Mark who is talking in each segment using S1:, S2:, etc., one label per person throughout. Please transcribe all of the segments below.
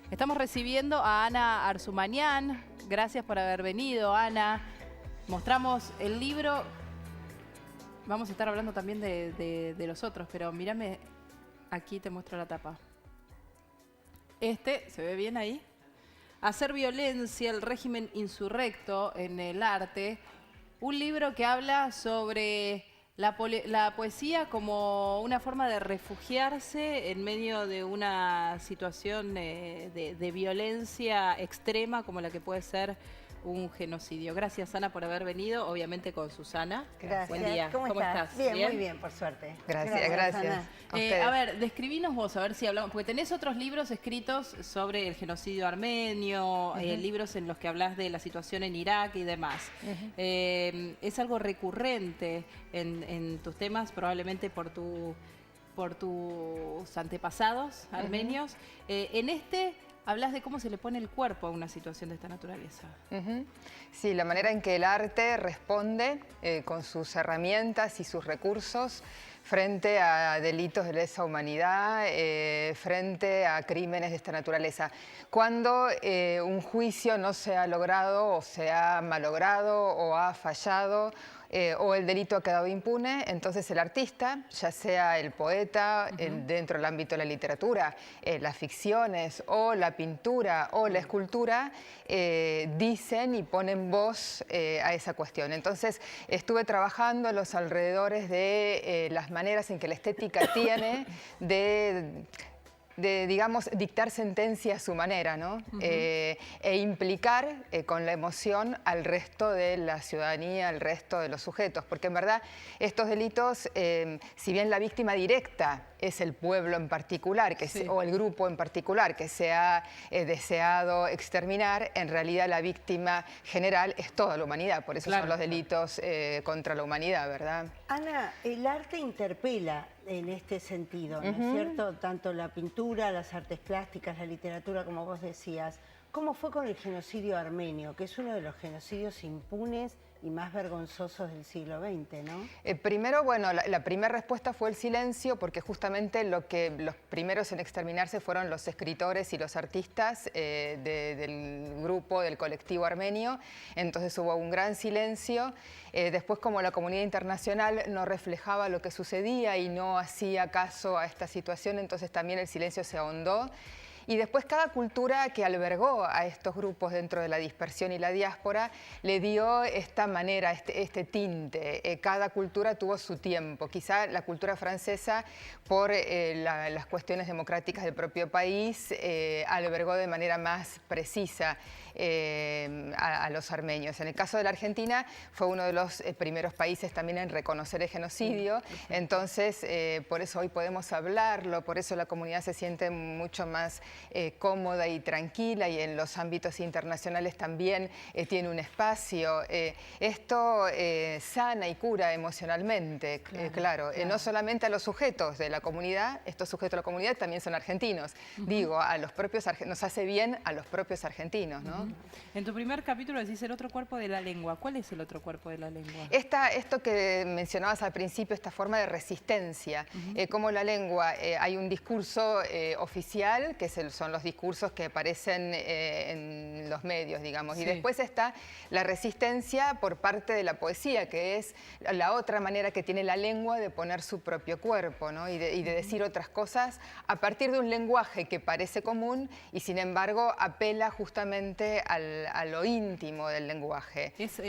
S1: Estamos recibiendo a Ana Arzumanian. Gracias por haber venido, Ana. Mostramos el libro. Vamos a estar hablando también de los otros, pero mírame, aquí te muestro la tapa. ¿Se ve bien ahí? Hacer violencia, el régimen insurrecto en el arte. Un libro que habla sobre la poesía como una forma de refugiarse en medio de una situación de violencia extrema como la que puede ser un genocidio. Gracias, Ana, por haber venido, obviamente con Susana.
S2: Gracias.
S1: Buen día.
S2: ¿Cómo estás? Bien, muy bien, por suerte.
S3: Gracias.
S2: Ana.
S1: A ver, describinos vos, a ver si hablamos, porque tenés otros libros escritos sobre el genocidio armenio, libros en los que hablas de la situación en Irak y demás. Es algo recurrente en tus temas, probablemente por tus antepasados armenios. Hablas de cómo se le pone el cuerpo a una situación de esta naturaleza.
S3: Sí, la manera en que el arte responde con sus herramientas y sus recursos frente a delitos de lesa humanidad, frente a crímenes de esta naturaleza. Cuando un juicio no se ha logrado o se ha malogrado o ha fallado, o el delito ha quedado impune, entonces el artista, ya sea el poeta, dentro del ámbito de la literatura, las ficciones o la pintura o la escultura, dicen y ponen voz a esa cuestión. Entonces estuve trabajando a los alrededores de las maneras en que la estética tiene de digamos, dictar sentencia a su manera, ¿no? E implicar con la emoción al resto de la ciudadanía, al resto de los sujetos. Porque en verdad estos delitos, si bien la víctima directa es el pueblo en particular, o el grupo en particular que se ha deseado exterminar, en realidad la víctima general es toda la humanidad. Por eso son los delitos contra la humanidad, ¿verdad?
S2: Ana, el arte interpela en este sentido, ¿no es cierto? Tanto la pintura, las artes plásticas, la literatura, como vos decías. ¿Cómo fue con el genocidio armenio, que es uno de los genocidios impunes y más vergonzosos del siglo XX, ¿no?
S3: Primero, bueno, la primera respuesta fue el silencio, porque justamente los primeros en exterminarse fueron los escritores y los artistas del grupo, del colectivo armenio. Entonces hubo un gran silencio. Después, como la comunidad internacional no reflejaba lo que sucedía y no hacía caso a esta situación, entonces también el silencio se ahondó. Y después cada cultura que albergó a estos grupos dentro de la dispersión y la diáspora le dio esta manera, este tinte. Cada cultura tuvo su tiempo. Quizá la cultura francesa, por las cuestiones democráticas del propio país, albergó de manera más precisa a los armenios. En el caso de la Argentina fue uno de los primeros países también en reconocer el genocidio. Entonces, por eso hoy podemos hablarlo, por eso la comunidad se siente mucho más cómoda y tranquila, y en los ámbitos internacionales también tiene un espacio. Esto sana y cura emocionalmente, claro. No solamente a los sujetos de la comunidad, estos sujetos de la comunidad también son argentinos. Digo, a los propios nos hace bien a los propios argentinos, ¿no?
S1: En tu primer capítulo decís el otro cuerpo de la lengua. ¿Cuál es el otro cuerpo de la lengua?
S3: Esto que mencionabas al principio, esta forma de resistencia, como la lengua, hay un discurso oficial, que son los discursos que aparecen en los medios, digamos, y después está la resistencia por parte de la poesía, que es la otra manera que tiene la lengua de poner su propio cuerpo, ¿no? y de decir otras cosas a partir de un lenguaje que parece común y sin embargo apela justamente a lo íntimo del lenguaje.
S1: ¿Es,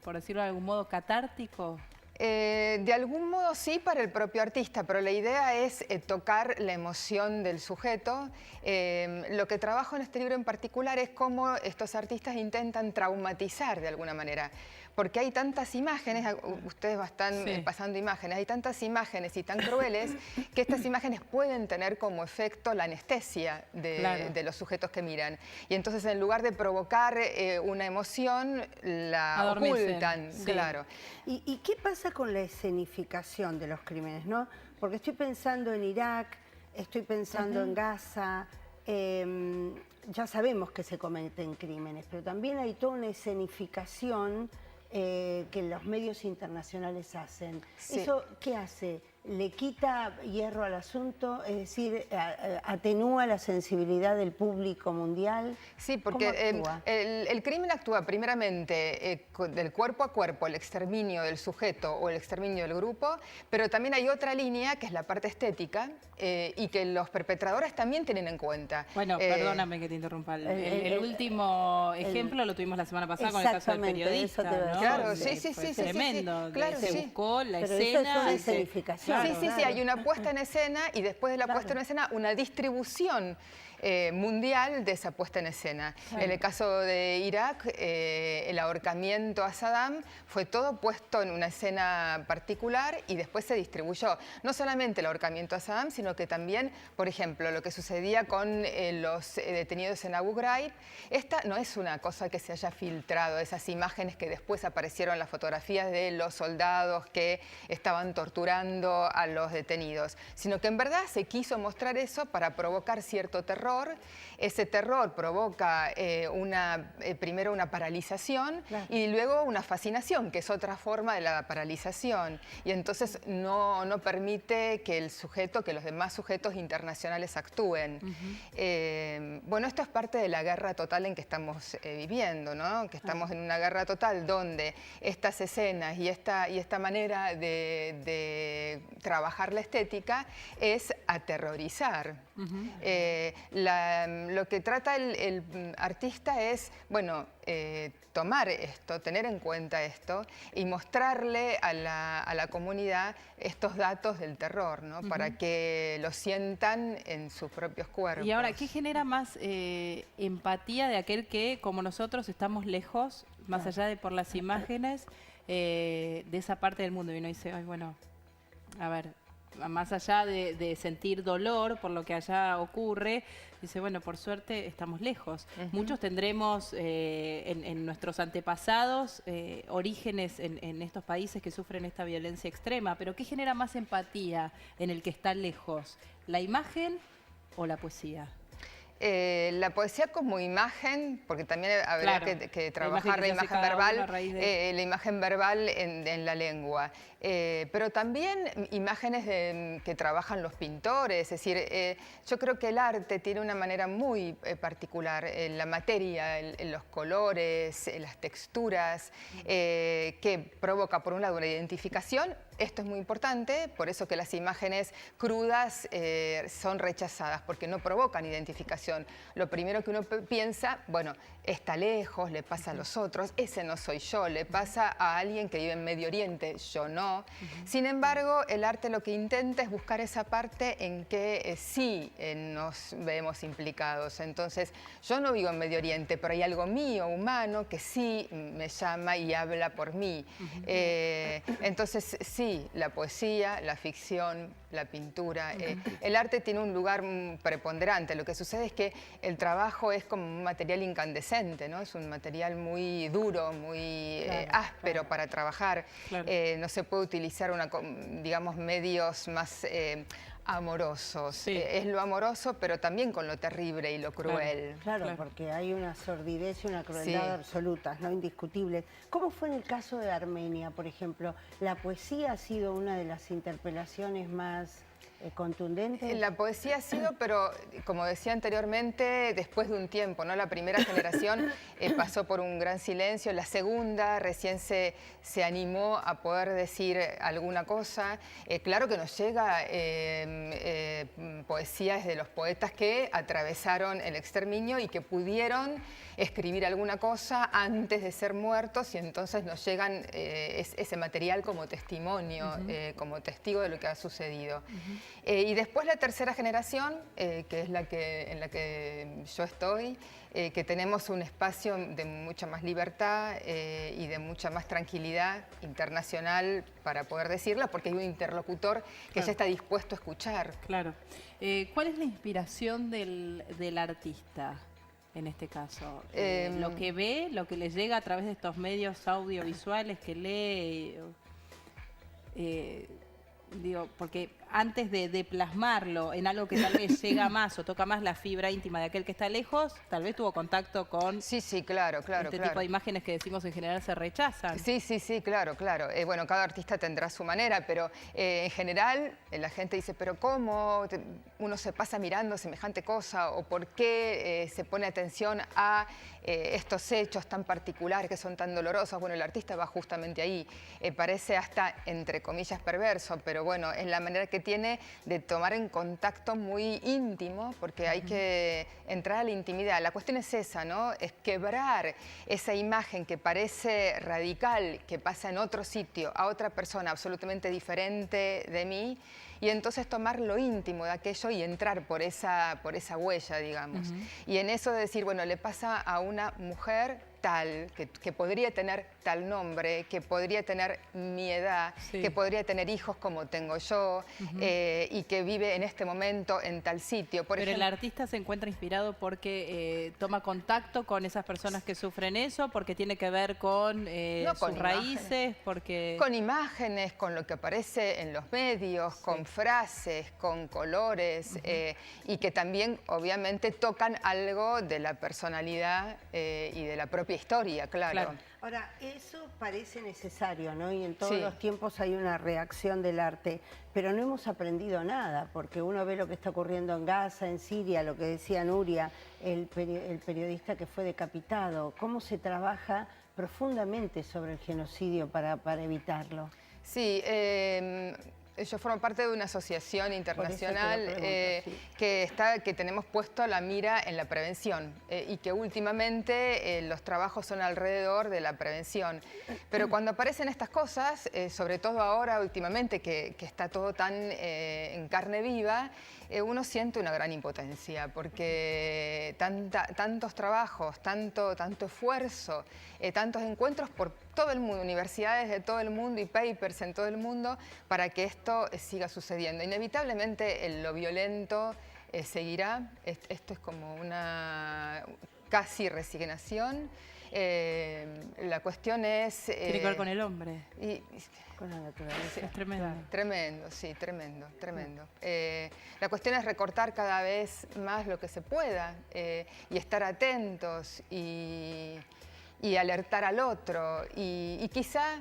S1: por decirlo de algún modo, catártico?
S3: De algún modo sí para el propio artista, pero la idea es tocar la emoción del sujeto. Lo que trabajo en este libro en particular es cómo estos artistas intentan traumatizar de alguna manera, porque hay tantas imágenes, ustedes están pasando imágenes, hay tantas imágenes y tan crueles que estas imágenes pueden tener como efecto la anestesia de los sujetos que miran. Y entonces en lugar de provocar una emoción, la ocultan. Claro.
S2: ¿Y qué pasa con la escenificación de los crímenes, no? Porque estoy pensando en Irak, estoy pensando en Gaza, ya sabemos que se cometen crímenes, pero también hay toda una escenificación que los medios internacionales hacen. ¿Eso qué hace? le quita hierro al asunto, es decir, atenúa la sensibilidad del público mundial.
S3: Sí, porque el crimen actúa primeramente del cuerpo a cuerpo, el exterminio del sujeto o el exterminio del grupo, pero también hay otra línea que es la parte estética y que los perpetradores también tienen en cuenta.
S1: Bueno, perdóname que te interrumpa. El último ejemplo lo tuvimos la semana pasada con el caso del periodista, ¿no?
S3: Claro, sí.
S1: Tremendo.
S3: Claro,
S1: se buscó la escena.
S2: Eso es una escenificación.
S3: Sí, hay una puesta en escena y después de la puesta en escena una distribución mundial de esa puesta en escena. En el caso de Irak, el ahorcamiento a Saddam fue todo puesto en una escena particular y después se distribuyó. No solamente el ahorcamiento a Saddam, sino que también, por ejemplo, lo que sucedía con los detenidos en Abu Ghraib. Esta no es una cosa que se haya filtrado, esas imágenes que después aparecieron, las fotografías de los soldados que estaban torturando a los detenidos, sino que en verdad se quiso mostrar eso para provocar cierto terror. Ese terror provoca primero una paralización y luego una fascinación, que es otra forma de la paralización. Y entonces no permite que los demás sujetos internacionales actúen. Bueno, esto es parte de la guerra total en que estamos viviendo, ¿no? Que estamos en una guerra total donde estas escenas y esta manera de trabajar la estética es aterrorizar. Lo que trata el artista es, bueno, tomar esto, tener en cuenta esto y mostrarle a la comunidad estos datos del terror, ¿no? Para que lo sientan en sus propios cuerpos.
S1: Y ahora, ¿qué genera más empatía de aquel que, como nosotros, estamos lejos, más allá de por las imágenes, de esa parte del mundo? Y uno dice, ay, bueno, a ver, más allá de sentir dolor por lo que allá ocurre, dice, bueno, por suerte estamos lejos. Muchos tendremos en nuestros antepasados orígenes en estos países que sufren esta violencia extrema, pero ¿qué genera más empatía en el que está lejos? ¿La imagen o la poesía?
S3: La poesía como imagen, porque también habría que trabajar la imagen verbal en la lengua. Pero también imágenes que trabajan los pintores, es decir, yo creo que el arte tiene una manera muy particular, la materia, los colores, las texturas, que provoca por un lado una identificación. Esto es muy importante, por eso que las imágenes crudas son rechazadas, porque no provocan identificación. Lo primero que uno piensa, bueno, está lejos, le pasa a los otros, ese no soy yo, le pasa a alguien que vive en Medio Oriente, yo no. Sin embargo, el arte lo que intenta es buscar esa parte en que sí nos vemos implicados. Entonces, yo no vivo en Medio Oriente, pero hay algo mío, humano, que sí me llama y habla por mí. Entonces, sí, la poesía, la ficción, la pintura, el arte tiene un lugar preponderante. Lo que sucede es que el trabajo es como un material incandescente, ¿no? Es un material muy duro, muy áspero para trabajar. No se puede utilizar digamos, medios más amorosos. Es lo amoroso, pero también con lo terrible y lo cruel.
S2: Claro, porque hay una sordidez y una crueldad absolutas, ¿no? Indiscutibles. ¿Cómo fue en el caso de Armenia, por ejemplo? ¿La poesía ha sido una de las interpelaciones más contundentes?
S3: La poesía ha sido, pero como decía anteriormente, después de un tiempo, ¿no? La primera generación pasó por un gran silencio, la segunda recién se animó a poder decir alguna cosa. Claro que nos llega poesía de los poetas que atravesaron el exterminio y que pudieron escribir alguna cosa antes de ser muertos, y entonces nos llegan ese material como testimonio, como testigo de lo que ha sucedido. Y después la tercera generación, que es en la que yo estoy, que tenemos un espacio de mucha más libertad y de mucha más tranquilidad internacional para poder decirla, porque hay un interlocutor que ya está dispuesto a escuchar.
S1: Claro. ¿Cuál es la inspiración del artista en este caso? Lo que ve, lo que le llega a través de estos medios audiovisuales que lee... digo, porque antes de plasmarlo en algo que tal vez llega más o toca más la fibra íntima de aquel que está lejos, tal vez tuvo contacto con
S3: Sí, claro.
S1: tipo de imágenes que decimos en general se rechazan.
S3: Sí, claro. Bueno, cada artista tendrá su manera, pero en general la gente dice, pero ¿cómo uno se pasa mirando semejante cosa? ¿O por qué se pone atención a estos hechos tan particulares que son tan dolorosos? Bueno, el artista va justamente ahí. Parece hasta, entre comillas, perverso, pero bueno, es la manera que tiene de tomar en contacto muy íntimo, porque hay que entrar a la intimidad. La cuestión es esa, ¿no? Es quebrar esa imagen que parece radical, que pasa en otro sitio, a otra persona absolutamente diferente de mí, y entonces tomar lo íntimo de aquello y entrar por esa huella, digamos. Y en eso de decir, bueno, le pasa a una mujer tal, que podría tener tal nombre, que podría tener mi edad, que podría tener hijos como tengo yo, y que vive en este momento en tal sitio.
S1: Pero el artista se encuentra inspirado porque toma contacto con esas personas que sufren eso, porque tiene que ver con sus raíces, porque...
S3: Con imágenes, con lo que aparece en los medios, con frases, con colores, y que también obviamente tocan algo de la personalidad y de la propia historia, claro.
S2: Ahora, eso parece necesario, ¿no? Y en todos los tiempos hay una reacción del arte, pero no hemos aprendido nada, porque uno ve lo que está ocurriendo en Gaza, en Siria, lo que decía Nuria, el periodista que fue decapitado, cómo se trabaja profundamente sobre el genocidio para evitarlo.
S3: Sí, yo formo parte de una asociación internacional que tenemos puesto la mira en la prevención y que últimamente los trabajos son alrededor de la prevención. Pero cuando aparecen estas cosas, sobre todo ahora últimamente que está todo tan en carne viva, uno siente una gran impotencia porque tantos trabajos, tanto esfuerzo, tantos encuentros por todo el mundo, universidades de todo el mundo y papers en todo el mundo para que esto siga sucediendo. Inevitablemente lo violento seguirá. Esto es como una casi resignación. La cuestión es...
S1: Tiene que ver con el hombre.
S2: Con la naturaleza.
S1: Es tremendo.
S3: Tremendo, sí, tremendo. La cuestión es recortar cada vez más lo que se pueda y estar atentos y alertar al otro. Y quizá,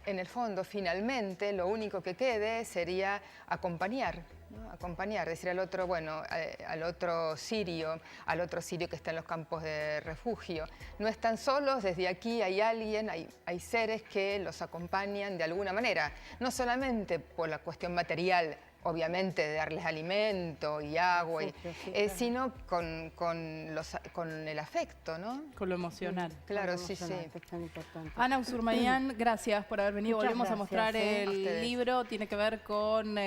S3: en el fondo, finalmente, lo único que quede sería acompañar, ¿no? Acompañar, decir al otro, bueno, al otro sirio que está en los campos de refugio, no están solos, desde aquí hay alguien, hay seres que los acompañan de alguna manera, no solamente por la cuestión material, obviamente de darles alimento y agua, sino con el afecto, ¿no?
S1: Con lo emocional.
S3: Claro, sí.
S2: Es tan importante.
S1: Ana Usurmayán, gracias por haber venido.
S2: Muchas
S1: Volvemos a mostrar el
S3: A
S1: libro, tiene que ver con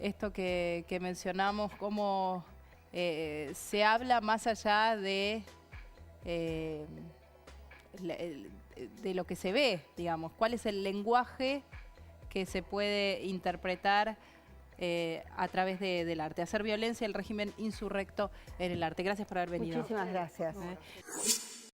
S1: esto que mencionamos, cómo se habla más allá de lo que se ve, digamos. ¿Cuál es el lenguaje que se puede interpretar a través del arte? Hacer violencia, el régimen insurrecto en el arte. Gracias por haber venido.
S2: Muchísimas gracias.